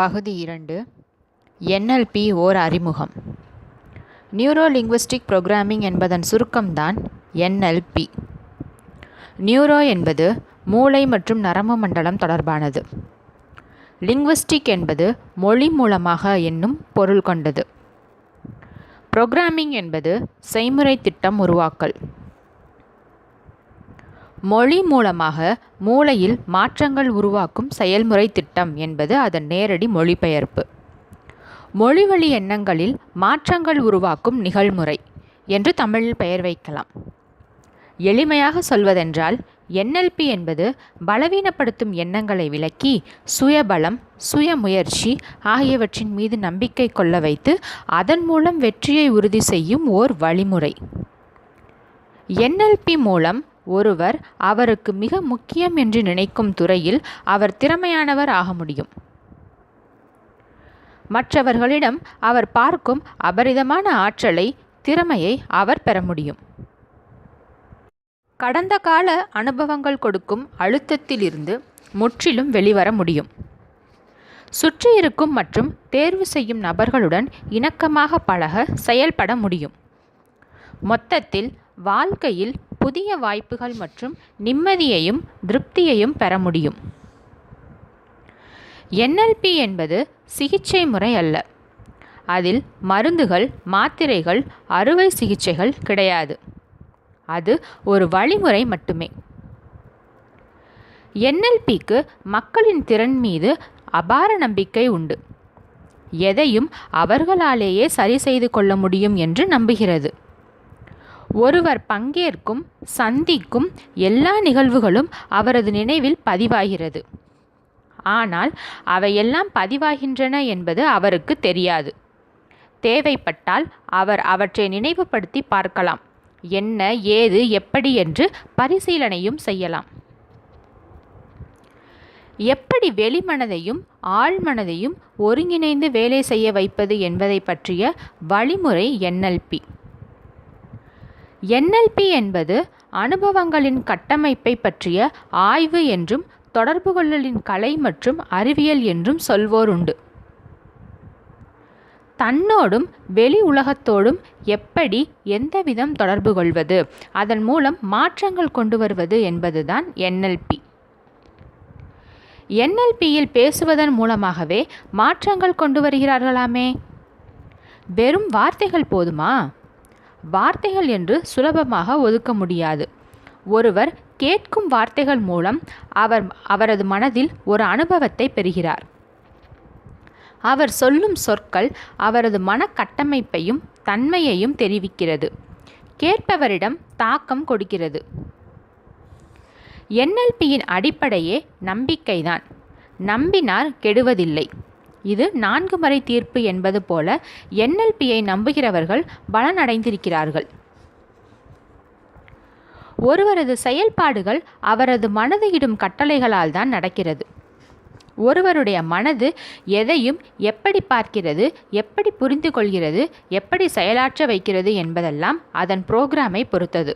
பகுதி 2 NLP ஓர் அறிமுகம். Neuro linguistic programming என்பதன் சுருக்கம்தான் NLP. நியூரோ என்பது மூளை மற்றும் நரம்பு மண்டலம் தொடர்பானது. லிங்குவிஸ்டிக் என்பது மொழி மூலமாக என்னும் பொருள் கொண்டது. புரோகிராமிங் என்பது செய்முறை திட்டம் உருவாக்கல். மொழி மூலமாக மூளையில் மாற்றங்கள் உருவாக்கும் செயல்முறை திட்டம் என்பது அதன் நேரடி மொழிபெயர்ப்பு. மொழிவழி எண்ணங்களில் மாற்றங்கள் உருவாக்கும் நிகழ்முறை என்று தமிழில் பெயர் வைக்கலாம். எளிமையாக சொல்வதென்றால் NLP என்பது பலவீனப்படுத்தும் எண்ணங்களை விலக்கி சுயபலம், சுயமுயற்சி ஆகியவற்றின் மீது நம்பிக்கை கொள்ள வைத்து அதன் மூலம் வெற்றியை உறுதி செய்யும் ஓர் வழிமுறை. NLP மூலம் ஒருவர் அவருக்கு மிக முக்கியம் என்று நினைக்கும் துறையில் அவர் திறமையானவர் ஆக முடியும். மற்றவர்களிடம் அவர் பார்க்கும் அபரிதமான ஆற்றலை, திறமையை அவர் பெற முடியும். கடந்த கால அனுபவங்கள் கொடுக்கும் அழுத்தத்திலிருந்து முற்றிலும் வெளிவர முடியும். சுற்றியிருக்கும் மற்றும் தேர்வு செய்யும் நபர்களுடன் இணக்கமாக பழக செயல்பட முடியும். மொத்தத்தில் வாழ்க்கையில் புதிய வாய்ப்புகள் மற்றும் நிம்மதியையும் திருப்தியையும் பெற முடியும். NLP என்பது சிகிச்சை முறை அல்ல. அதில் மருந்துகள், மாத்திரைகள், அறுவை சிகிச்சைகள் கிடையாது. அது ஒரு வழிமுறை மட்டுமே. NLPக்கு மக்களின் திறன் மீது அபார நம்பிக்கை உண்டு. எதையும் அவர்களாலேயே சரி செய்து கொள்ள முடியும் என்று நம்புகிறது. ஒருவர் பங்கேற்கும், சந்திக்கும் எல்லா நிகழ்வுகளும் அவரது நினைவில் பதிவாகிறது. ஆனால் அவையெல்லாம் பதிவாகின்றன என்பது அவருக்கு தெரியாது. தேவைப்பட்டால் அவர் அவற்றை நினைவுபடுத்தி பார்க்கலாம். என்ன, ஏது, எப்படி என்று பரிசீலனையும் செய்யலாம். எப்படி வெளிமனதையும் ஆழ்மனதையும் ஒருங்கிணைந்து வேலை செய்ய வைப்பது என்பதை பற்றிய வழிமுறை NLP. NLP என்பது அனுபவங்களின் கட்டமைப்பை பற்றிய ஆய்வு என்றும் தொடர்பு கொள்ளலின் கலை மற்றும் அறிவியல் என்றும் சொல்வோருண்டு. தன்னோடும் வெளி உலகத்தோடும் எப்படி எந்தவிதம் தொடர்பு கொள்வது, அதன் மூலம் மாற்றங்கள் கொண்டு வருவது என்பதுதான் NLP. NLPயில் பேசுவதன் மூலமாகவே மாற்றங்கள் கொண்டு வருகிறார்களாமே. வெறும் வார்த்தைகள் போதுமா? வார்த்தைகள் என்று சுலபமாக ஒதுக்க முடியாது. ஒருவர் கேட்கும் வார்த்தைகள் மூலம் அவரது மனதில் ஒரு அனுபவத்தை பெறுகிறார். அவர் சொல்லும் சொற்கள் அவரது மனக்கட்டமைப்பையும் தன்மையையும் தெரிவிக்கிறது. கேட்பவரிடம் தாக்கம் கொடுக்கிறது. NLPயின் அடிப்படையே நம்பிக்கைதான். நம்பினார் கெடுவதில்லை. இது 4 முறை தீர்ப்பு என்பது போல NLPயை நம்புகிறவர்கள் பலனடைந்திருக்கிறார்கள். ஒருவரது செயல்பாடுகள் அவரது மனது இடும் கட்டளைகளால் தான் நடக்கிறது. ஒருவருடைய மனது எதையும் எப்படி பார்க்கிறது, எப்படி புரிந்து கொள்கிறது, எப்படி செயலாற்ற வைக்கிறது என்பதெல்லாம் அதன் புரோகிராமை பொறுத்தது.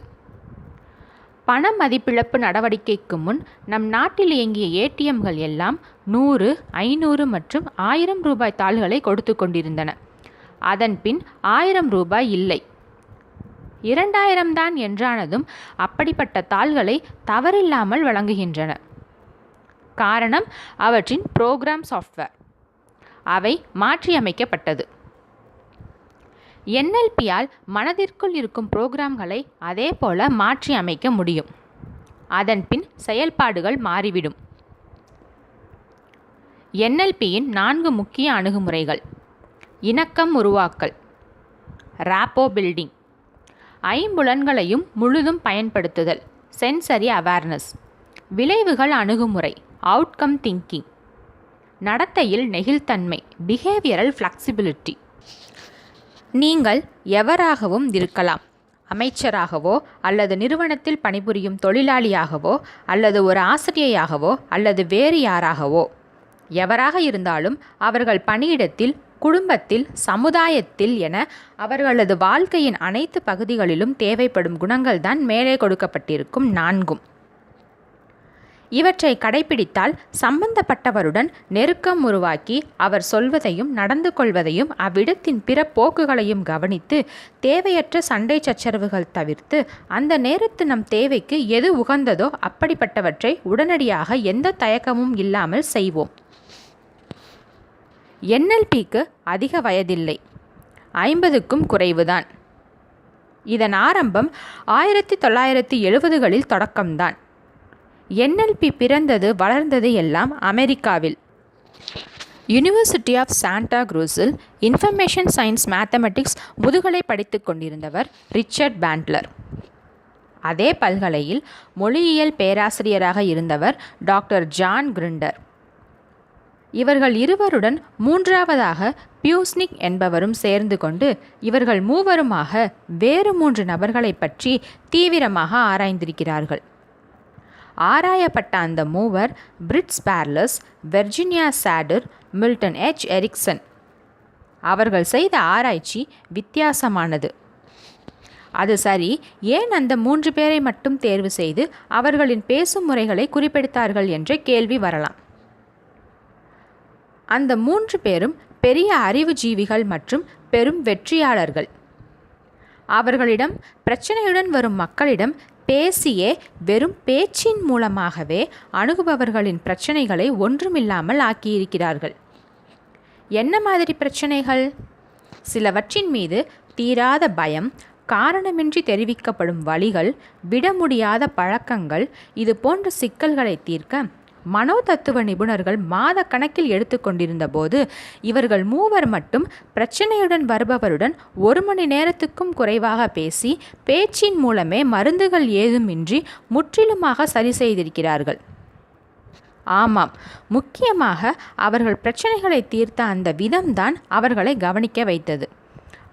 பண மதிப்பிழப்பு நடவடிக்கைக்கு முன் நம் நாட்டில் இயங்கிய ATMகள் எல்லாம் 100, 500 மற்றும் 1000 ரூபாய் தாள்களை கொடுத்து கொண்டிருந்தன. அதன் பின் 1000 ரூபாய் இல்லை, 2000 தான் என்றானதும் அப்படிப்பட்ட தாள்களை தவறில்லாமல் வழங்குகின்றன. காரணம் அவற்றின் புரோகிராம் சாஃப்ட்வேர். அவை மாற்றியமைக்கப்பட்டது. NLPயால் மனதிற்குள் இருக்கும் புரோகிராம்களை அதே போல மாற்றி அமைக்க முடியும். அதன் பின் செயல்பாடுகள் மாறிவிடும். NLPயின் 4 முக்கிய அணுகுமுறைகள்: இணக்கம் உருவாக்கல், ராப்போ பில்டிங், ஐம்புலன்களையும் முழுதும் பயன்படுத்துதல், சென்சரி அவேர்னஸ், விளைவுகள் அணுகுமுறை, அவுட்கம் திங்கிங், நடத்தையில் நெகிழ்தன்மை, பிஹேவியரல் ஃப்ளெக்சிபிலிட்டி. நீங்கள் எவராகவும் இருக்கலாம். அமைச்சராகவோ அல்லது நிறுவனத்தில் பணிபுரியும் தொழிலாளியாகவோ அல்லது ஒரு ஆசிரியையாகவோ அல்லது வேறு யாராகவோ. எவராக இருந்தாலும் அவர்கள் பணியிடத்தில், குடும்பத்தில், சமுதாயத்தில் என அவர்களது வாழ்க்கையின் அனைத்து பகுதிகளிலும் தேவைப்படும் குணங்கள்தான் மேலே கொடுக்கப்பட்டிருக்கும் 4. இவற்றை கடைபிடித்தால் சம்பந்தப்பட்டவருடன் நெருக்கம் உருவாக்கி அவர் சொல்வதையும் நடந்து கொள்வதையும் அவ்விடத்தின் பிற போக்குகளையும் கவனித்து தேவையற்ற சண்டை சச்சரவுகள் தவிர்த்து அந்த நேரத்து நம் தேவைக்கு எது உகந்ததோ அப்படிப்பட்டவற்றை உடனடியாக எந்த தயக்கமும் இல்லாமல் செய்வோம். NLPக்கு அதிக வயதில்லை, 50க்கும் குறைவுதான். இதன் ஆரம்பம் 1970களில் தொடக்கம்தான். NLP பிறந்தது வளர்ந்தது எல்லாம் அமெரிக்காவில். யூனிவர்சிட்டி ஆஃப் சாண்டா க்ரூஸில் இன்ஃபர்மேஷன் சயின்ஸ் மேத்தமெட்டிக்ஸ் முதுகலை படித்து கொண்டிருந்தவர் ரிச்சர்ட் பேண்ட்லர். அதே பல்கலையில் மொழியியல் பேராசிரியராக இருந்தவர் டாக்டர் ஜான் கிரிண்டர். இவர்கள் இருவருடன் மூன்றாவதாக பியூஸ்னிக் என்பவரும் சேர்ந்து கொண்டு இவர்கள் மூவருமாக வேறு 3 நபர்களை பற்றி தீவிரமாக ஆராய்ந்திருக்கிறார்கள். ஆராயப்பட்ட அந்த மூவர் பிரிட்ஸ் பார்லஸ், வெர்ஜினியா சாடர், மில்டன் எரிக்சன். அவர்கள் செய்த ஆராய்ச்சி வித்தியாசமானது. அது சரி, ஏன் அந்த 3 பேரை மட்டும் தேர்வு செய்து அவர்களின் பேசும் முறைகளை குறிப்பெடுத்தார்கள் என்ற கேள்வி வரலாம். அந்த 3 பேரும் பெரிய அறிவுஜீவிகள் மற்றும் பெரும் வெற்றியாளர்கள். அவர்களிடம் பிரச்சனையுடன் வரும் மக்களிடம் பேசியே வெறும் பேச்சின் மூலமாகவே அணுகுபவர்களின் பிரச்சனைகளை ஒன்றுமில்லாமல் ஆக்கியிருக்கிறார்கள். என்ன மாதிரி பிரச்சனைகள்? சிலவற்றின் மீது தீராத பயம், காரணமின்றி தெரிவிக்கப்படும் வழிகள், விட முடியாத பழக்கங்கள், இது போன்ற சிக்கல்களை தீர்க்க மனோதத்துவ நிபுணர்கள் மாத கணக்கில் எடுத்துக்கொண்டிருந்த போது இவர்கள் மூவர் மட்டும் பிரச்சனையுடன் வருபவருடன் 1 மணி நேரத்துக்கும் குறைவாக பேசி பேச்சின் மூலமே மருந்துகள் ஏதுமின்றி முற்றிலுமாக சரி செய்திருக்கிறார்கள். ஆமாம், முக்கியமாக அவர்கள் பிரச்சனைகளை தீர்த்த அந்த விதம்தான் அவர்களை கவனிக்க வைத்தது.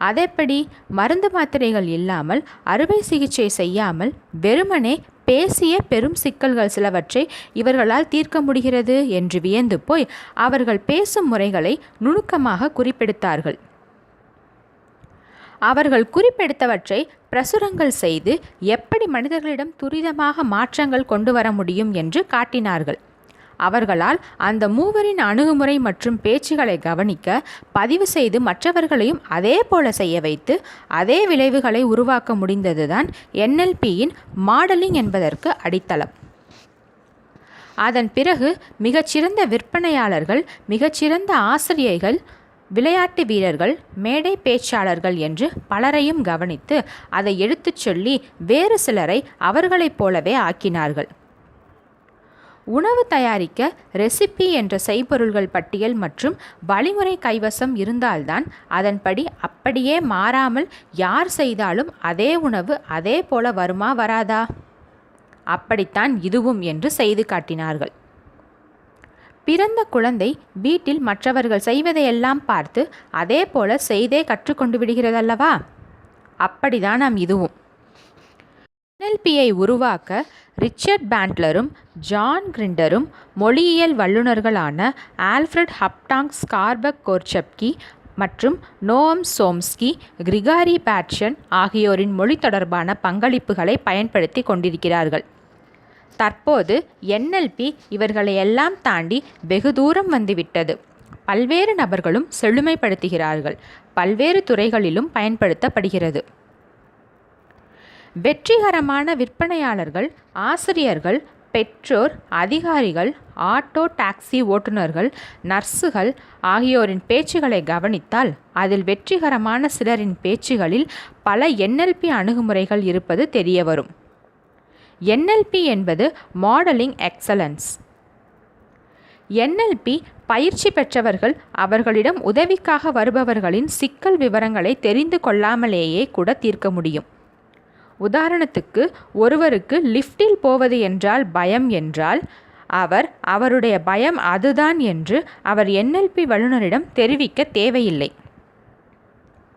அதேபடி மருந்து மாத்திரைகள் இல்லாமல், அறுவை சிகிச்சை செய்யாமல், வெறுமனே பேசிய பெரும் சிக்கல்கள் சிலவற்றை இவர்களால் தீர்க்க முடிகிறது என்று வியந்து போய் அவர்கள் பேசும் முறைகளை நுணுக்கமாக குறிப்பெடுத்தார்கள். அவர்கள் குறிப்பெடுத்தவற்றை பிரசுரங்கள் செய்து எப்படி மனிதர்களிடம் துரிதமாக மாற்றங்கள் கொண்டு வர முடியும் என்று காட்டினார்கள். அவர்களால் அந்த மூவரின் அணுகுமுறை மற்றும் பேச்சுகளை கவனிக்க, பதிவு செய்து மற்றவர்களையும் அதே போல செய்ய வைத்து அதே விளைவுகளை உருவாக்க முடிந்ததுதான் NLPயின் மாடலிங் என்பதற்கு அடித்தளம். அதன் பிறகு மிகச்சிறந்த விற்பனையாளர்கள், மிகச்சிறந்த ஆசிரியர்கள், விளையாட்டு வீரர்கள், மேடை பேச்சாளர்கள் என்று பலரையும் கவனித்து அதை எடுத்துச் சொல்லி வேறு சிலரை அவர்களைப் போலவே ஆக்கினார்கள். உணவு தயாரிக்க ரெசிபி என்ற செய்பொருள்கள் பட்டியல் மற்றும் வழிமுறை கைவசம் இருந்தால்தான் அதன்படி அப்படியே மாறாமல் யார் செய்தாலும் அதே உணவு அதே போல வருமா வராதா? அப்படித்தான் இதுவும் என்று செய்து காட்டினார்கள். பிறந்த குழந்தை வீட்டில் மற்றவர்கள் செய்வதையெல்லாம் பார்த்து அதே போல செய்தே கற்றுக்கொண்டு விடுகிறதல்லவா? அப்படிதான் இதுவும். NLPயை உருவாக்க ரிச்சர்ட் பேண்ட்லரும் ஜான் கிரிண்டரும் மொழியியல் வல்லுநர்களான ஆல்ஃப்ரட் ஹப்டாங் ஸ்கார்பக் கோர்ச்சப்கி மற்றும் நோம் சோம்ஸ்கி, கிரிகாரி பேட்சன் ஆகியோரின் மொழி தொடர்பான பங்களிப்புகளை பயன்படுத்தி கொண்டிருக்கிறார்கள். தற்போது NLP இவர்களை எல்லாம் தாண்டி வெகு தூரம் வந்துவிட்டது. பல்வேறு நபர்களும் செழுமைப்படுத்துகிறார்கள். பல்வேறு துறைகளிலும் பயன்படுத்தப்படுகிறது. வெற்றிகரமான விற்பனையாளர்கள், ஆசிரியர்கள், பெற்றோர், அதிகாரிகள், ஆட்டோ டாக்ஸி ஓட்டுநர்கள், நர்ஸுகள் ஆகியோரின் பேச்சுகளை கவனித்தால் அதில் வெற்றிகரமான சிலரின் பேச்சுகளில் பல NLP அணுகுமுறைகள் இருப்பது தெரிய வரும். NLP என்பது மாடலிங் எக்ஸலன்ஸ். NLP பயிற்சி பெற்றவர்கள் அவர்களிடம் உதவிக்காக வருபவர்களின் சிக்கல் விவரங்களை தெரிந்து கொள்ளாமலேயே கூட தீர்க்க முடியும். உதாரணத்துக்கு, ஒருவருக்கு லிஃப்டில் போவது என்றால் பயம் என்றால் அவருடைய பயம் அதுதான் என்று அவர் NLP வல்லுநரிடம் தெரிவிக்க தேவையில்லை.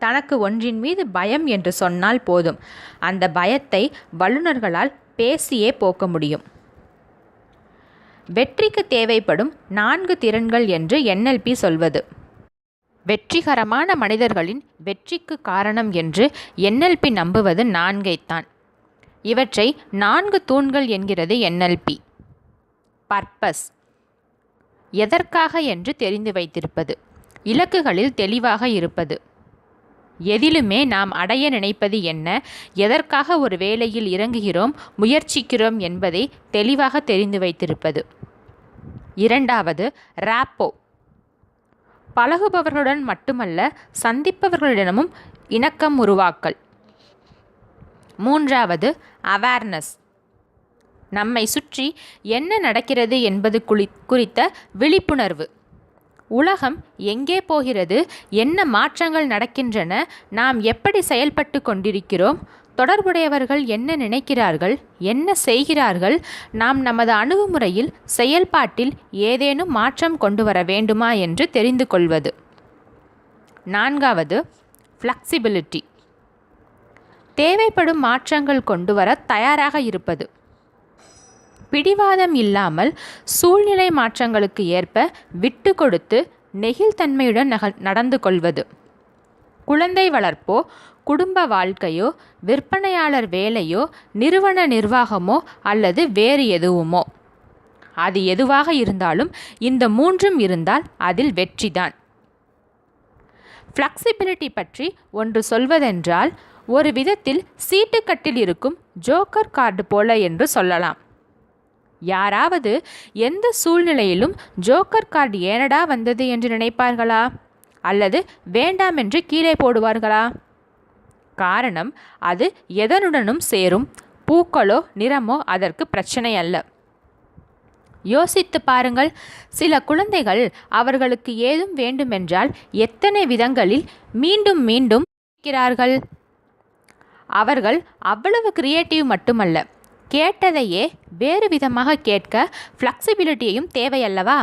தனக்கு ஒன்றின் மீது பயம் என்று சொன்னால் போதும், அந்த பயத்தை வல்லுநர்களால் பேசியே போக்க முடியும். வெற்றிக்கு தேவைப்படும் 4 திறன்கள் என்று NLP சொல்வது. வெற்றிகரமான மனிதர்களின் வெற்றிக்கு காரணம் என்று NLP நம்புவது 4ஐத்தான். இவற்றை 4 தூண்கள் என்கிறது NLP. பர்பஸ், எதற்காக என்று தெரிந்து வைத்திருப்பது, இலக்குகளில் தெளிவாக இருப்பது, எதிலுமே நாம் அடைய நினைப்பது என்ன, எதற்காக ஒரு வேலையில் இறங்குகிறோம், முயற்சிக்கிறோம் என்பதை தெளிவாக தெரிந்து வைத்திருப்பது. இரண்டாவது ராப்போ, பழகுபவர்களுடன் மட்டுமல்ல சந்திப்பவர்களிடமும் இணக்கம் உருவாக்கல். மூன்றாவது அவேர்னஸ், நம்மை சுற்றி என்ன நடக்கிறது என்பது குறித்த விழிப்புணர்வு. உலகம் எங்கே போகிறது, என்ன மாற்றங்கள் நடக்கின்றன, நாம் எப்படி செயல்பட்டு கொண்டிருக்கிறோம், தொடர்புடையவர்கள் என்ன நினைக்கிறார்கள், என்ன செய்கிறார்கள், நாம் நமது அணுகுமுறையில் செயல்பாட்டில் ஏதேனும் மாற்றம் கொண்டு வர வேண்டுமா என்று தெரிந்து கொள்வது. நான்காவது ஃப்ளெக்சிபிலிட்டி, தேவைப்படும் மாற்றங்கள் கொண்டு வர தயாராக இருப்பது. பிடிவாதம் இல்லாமல் சூழ்நிலை மாற்றங்களுக்கு ஏற்ப விட்டு கொடுத்து நெகிழ்தன்மையுடன் நடந்து கொள்வது. குழந்தை வளர்ப்போ, குடும்ப வாழ்க்கையோ, விற்பனையாளர் வேலையோ, நிறுவன நிர்வாகமோ அல்லது வேறு எதுவுமோ, அது எதுவாக இருந்தாலும் இந்த மூன்றும் இருந்தால் அதில் வெற்றிதான். ஃப்ளெக்சிபிலிட்டி பற்றி ஒன்று சொல்வதென்றால் ஒரு விதத்தில் சீட்டுக்கட்டில் இருக்கும் ஜோக்கர் கார்டு போல என்று சொல்லலாம். யாராவது எந்த சூழ்நிலையிலும் ஜோக்கர் கார்டு ஏனடா வந்தது என்று நினைப்பார்களா, அல்லது வேண்டாம் என்று கீழே போடுவார்களா? காரணம், அது எதனுடனும் சேரும், பூக்களோ நிறமோ அதற்கு பிரச்சனை அல்ல. யோசித்து பாருங்கள், சில குழந்தைகள் அவர்களுக்கு ஏதும் வேண்டுமென்றால் எத்தனை விதங்களில் மீண்டும் மீண்டும் கேட்கிறார்கள். அவர்கள் அவ்வளவு கிரியேட்டிவ் மட்டுமல்ல, கேட்டதையே வேறு விதமாக கேட்க ஃப்ளெக்சிபிலிட்டியும் தேவையல்லவா?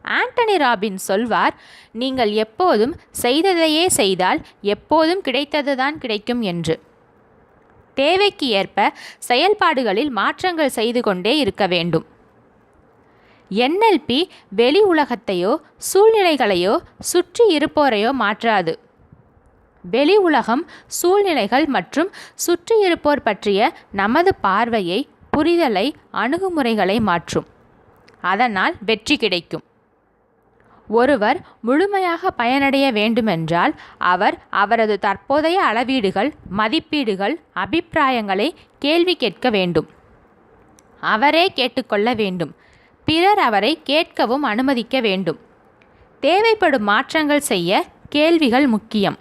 ஆண்டனி ராபின்ஸ் சொல்வார், நீங்கள் எப்போதும் செய்ததையே செய்தால் எப்போதும் கிடைத்ததுதான் கிடைக்கும் என்று. தேவைக்கு ஏற்ப செயல்பாடுகளில் மாற்றங்கள் செய்து கொண்டே இருக்க வேண்டும். NLP வெளி உலகத்தையோ சூழ்நிலைகளையோ சுற்றி இருப்போரையோ மாற்றாது. வெளி உலகம், சூழ்நிலைகள் மற்றும் சுற்றி இருப்போர் பற்றிய நமது பார்வையை, புரிதலை, அணுகுமுறைகளை மாற்றும். அதனால் வெற்றி கிடைக்கும். ஒருவர் முழுமையாக பயனடைய வேண்டுமென்றால் அவர் அவரது தற்போதைய அளவீடுகள், மதிப்பீடுகள், அபிப்பிராயங்களை கேள்வி கேட்க வேண்டும். அவரே கேட்டுக்கொள்ள வேண்டும். பிறர் அவரை கேட்கவும் அனுமதிக்க வேண்டும். தேவைப்படும் மாற்றங்கள் செய்ய கேள்விகள் முக்கியம்.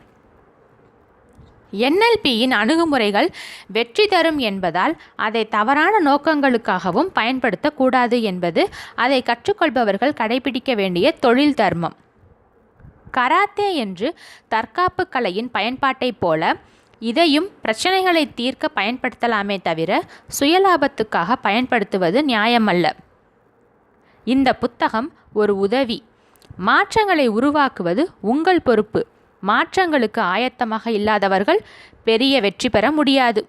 NLPயின் அணுகுமுறைகள் வெற்றி தரும் என்பதால் அதை தவறான நோக்கங்களுக்காகவும் பயன்படுத்தக்கூடாது என்பது அதை கற்றுக்கொள்பவர்கள் கடைபிடிக்க வேண்டிய தொழில் தர்மம். கராத்தே என்று தற்காப்பு கலையின் பயன்பாட்டைப் போல இதையும் பிரச்சனைகளை தீர்க்க பயன்படுத்தலாமே தவிர சுயலாபத்துக்காக பயன்படுத்துவது நியாயமல்ல. இந்த புத்தகம் ஒரு உதவி. மாற்றங்களை உருவாக்குவது உங்கள் பொறுப்பு. மாற்றங்களுக்கு ஆயத்தமாக இல்லாதவர்கள் பெரிய வெற்றி பெற முடியாது.